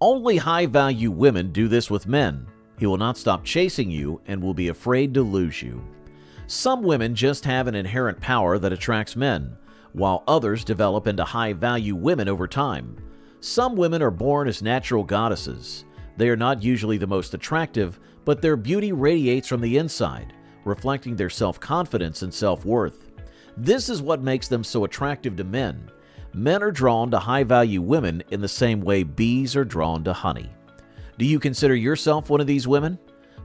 Only high-value women do this with men. He will not stop chasing you and will be afraid to lose you. Some women just have an inherent power that attracts men, while others develop into high-value women over time. Some women are born as natural goddesses. They are not usually the most attractive, but their beauty radiates from the inside, reflecting their self-confidence and self-worth. This is what makes them so attractive to men. Men are drawn to high-value women in the same way bees are drawn to honey. Do you consider yourself one of these women?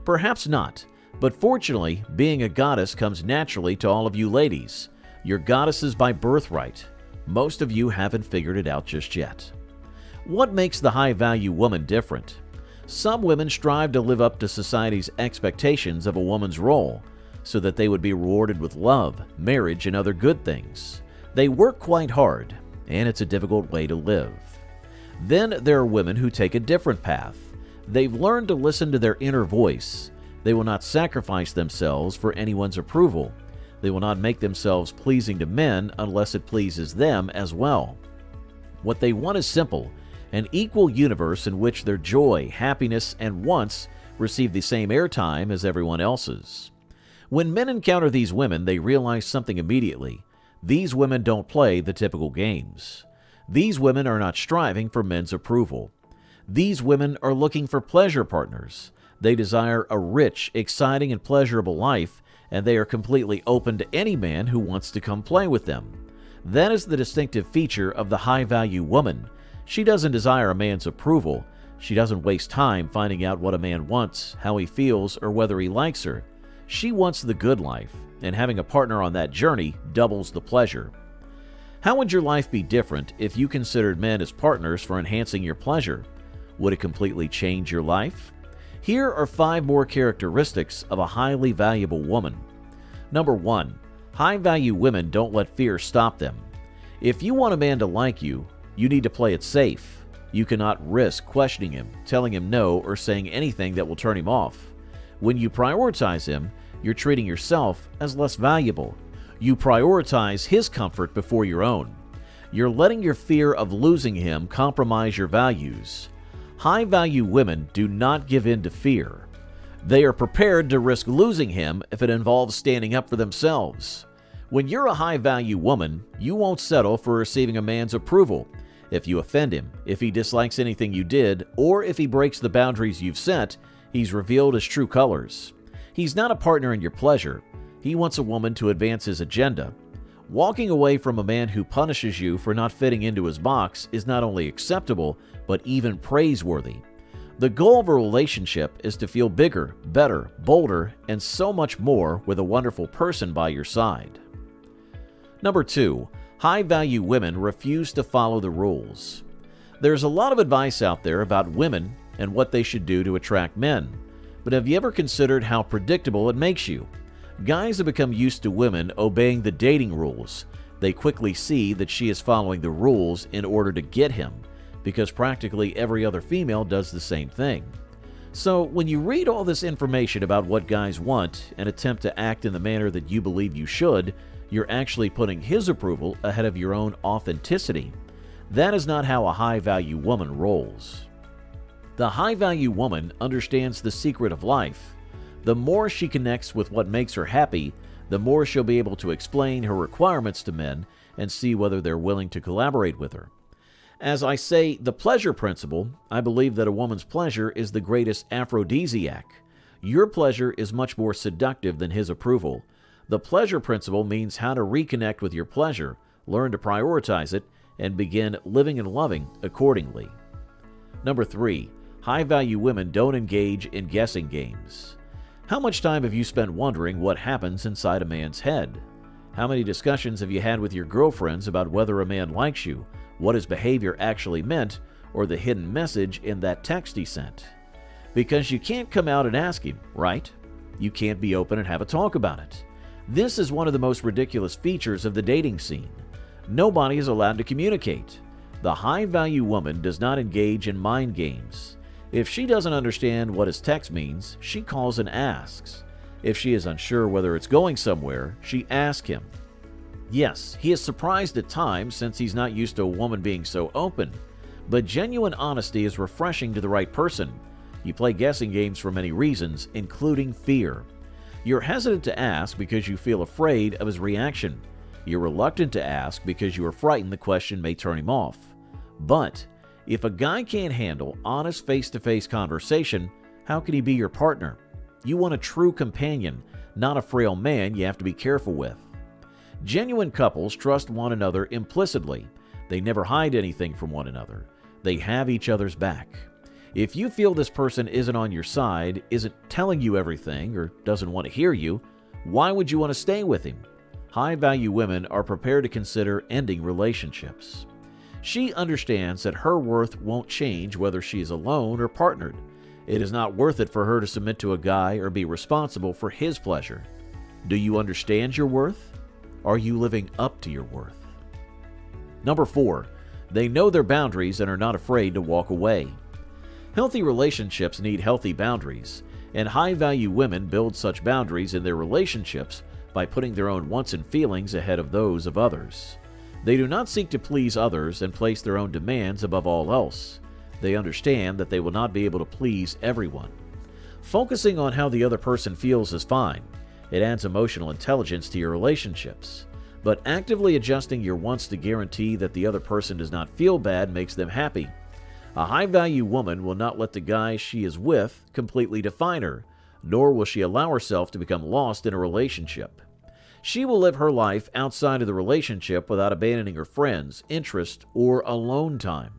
Perhaps not, but fortunately, being a goddess comes naturally to all of you ladies. You're goddesses by birthright. Most of you haven't figured it out just yet. What makes the high-value woman different? Some women strive to live up to society's expectations of a woman's role, so that they would be rewarded with love, marriage, and other good things. They work quite hard, and it's a difficult way to live. Then there are women who take a different path. They've learned to listen to their inner voice. They will not sacrifice themselves for anyone's approval. They will not make themselves pleasing to men unless it pleases them as well. What they want is simple, an equal universe in which their joy, happiness, and wants receive the same airtime as everyone else's. When men encounter these women, they realize something immediately. These women don't play the typical games. These women are not striving for men's approval. These women are looking for pleasure partners. They desire a rich, exciting, and pleasurable life, and they are completely open to any man who wants to come play with them. That is the distinctive feature of the high-value woman. She doesn't desire a man's approval. She doesn't waste time finding out what a man wants, how he feels, or whether he likes her. She wants the good life, and having a partner on that journey doubles the pleasure. How would your life be different if you considered men as partners for enhancing your pleasure? Would it completely change your life? Here are 5 more characteristics of a highly valuable woman. Number 1. High-value women don't let fear stop them. If you want a man to like you, you need to play it safe. You cannot risk questioning him, telling him no, or saying anything that will turn him off. When you prioritize him, you're treating yourself as less valuable. You prioritize his comfort before your own. You're letting your fear of losing him compromise your values. High-value women do not give in to fear. They are prepared to risk losing him if it involves standing up for themselves. When you're a high-value woman, you won't settle for receiving a man's approval. If you offend him, if he dislikes anything you did, or if he breaks the boundaries you've set, he's revealed his true colors. He's not a partner in your pleasure. He wants a woman to advance his agenda. Walking away from a man who punishes you for not fitting into his box is not only acceptable, but even praiseworthy. The goal of a relationship is to feel bigger, better, bolder, and so much more with a wonderful person by your side. Number 2. High-value women refuse to follow the rules. There's a lot of advice out there about women and what they should do to attract men. But have you ever considered how predictable it makes you? Guys have become used to women obeying the dating rules. They quickly see that she is following the rules in order to get him, because practically every other female does the same thing. So when you read all this information about what guys want and attempt to act in the manner that you believe you should, you're actually putting his approval ahead of your own authenticity. That is not how a high-value woman rolls. The high-value woman understands the secret of life. The more she connects with what makes her happy, the more she'll be able to explain her requirements to men and see whether they're willing to collaborate with her. As I say, the pleasure principle, I believe that a woman's pleasure is the greatest aphrodisiac. Your pleasure is much more seductive than his approval. The pleasure principle means how to reconnect with your pleasure, learn to prioritize it, and begin living and loving accordingly. Number 3. High-value women don't engage in guessing games. How much time have you spent wondering what happens inside a man's head? How many discussions have you had with your girlfriends about whether a man likes you, what his behavior actually meant, or the hidden message in that text he sent? Because you can't come out and ask him, right? You can't be open and have a talk about it. This is one of the most ridiculous features of the dating scene. Nobody is allowed to communicate. The high-value woman does not engage in mind games. If she doesn't understand what his text means, she calls and asks. If she is unsure whether it's going somewhere, she asks him. Yes, he is surprised at times since he's not used to a woman being so open. But genuine honesty is refreshing to the right person. You play guessing games for many reasons, including fear. You're hesitant to ask because you feel afraid of his reaction. You're reluctant to ask because you are frightened the question may turn him off. But if a guy can't handle honest face-to-face conversation, how can he be your partner? You want a true companion, not a frail man you have to be careful with. Genuine couples trust one another implicitly. They never hide anything from one another. They have each other's back. If you feel this person isn't on your side, isn't telling you everything, or doesn't want to hear you, why would you want to stay with him? High-value women are prepared to consider ending relationships. She understands that her worth won't change whether she is alone or partnered. It is not worth it for her to submit to a guy or be responsible for his pleasure. Do you understand your worth? Are you living up to your worth? Number 4, they know their boundaries and are not afraid to walk away. Healthy relationships need healthy boundaries, and high-value women build such boundaries in their relationships by putting their own wants and feelings ahead of those of others. They do not seek to please others and place their own demands above all else. They understand that they will not be able to please everyone. Focusing on how the other person feels is fine. It adds emotional intelligence to your relationships. But actively adjusting your wants to guarantee that the other person does not feel bad makes them happy. A high-value woman will not let the guy she is with completely define her, nor will she allow herself to become lost in a relationship. She will live her life outside of the relationship without abandoning her friends, interests, or alone time.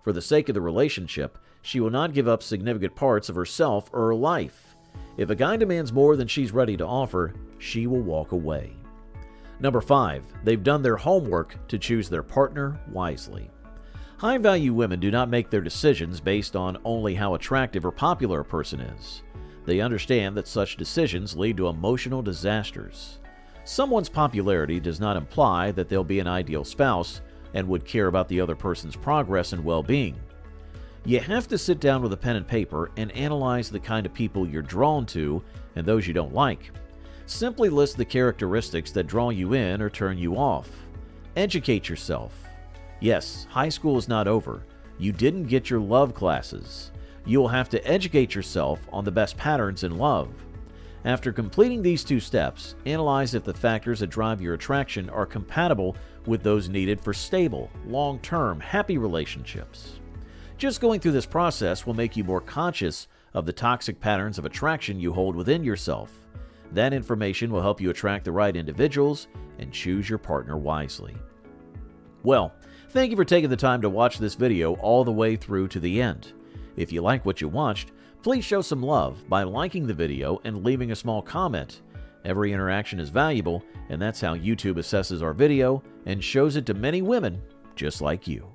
For the sake of the relationship, she will not give up significant parts of herself or her life. If a guy demands more than she's ready to offer, she will walk away. Number 5, they've done their homework to choose their partner wisely. High-value women do not make their decisions based on only how attractive or popular a person is. They understand that such decisions lead to emotional disasters. Someone's popularity does not imply that they'll be an ideal spouse and would care about the other person's progress and well-being. You have to sit down with a pen and paper and analyze the kind of people you're drawn to and those you don't like. Simply list the characteristics that draw you in or turn you off. Educate yourself. Yes, high school is not over. You didn't get your love classes. You will have to educate yourself on the best patterns in love. After completing these 2 steps, analyze if the factors that drive your attraction are compatible with those needed for stable, long-term, happy relationships. Just going through this process will make you more conscious of the toxic patterns of attraction you hold within yourself. That information will help you attract the right individuals and choose your partner wisely. Well, thank you for taking the time to watch this video all the way through to the end. If you like what you watched, please show some love by liking the video and leaving a small comment. Every interaction is valuable, and that's how YouTube assesses our video and shows it to many women just like you.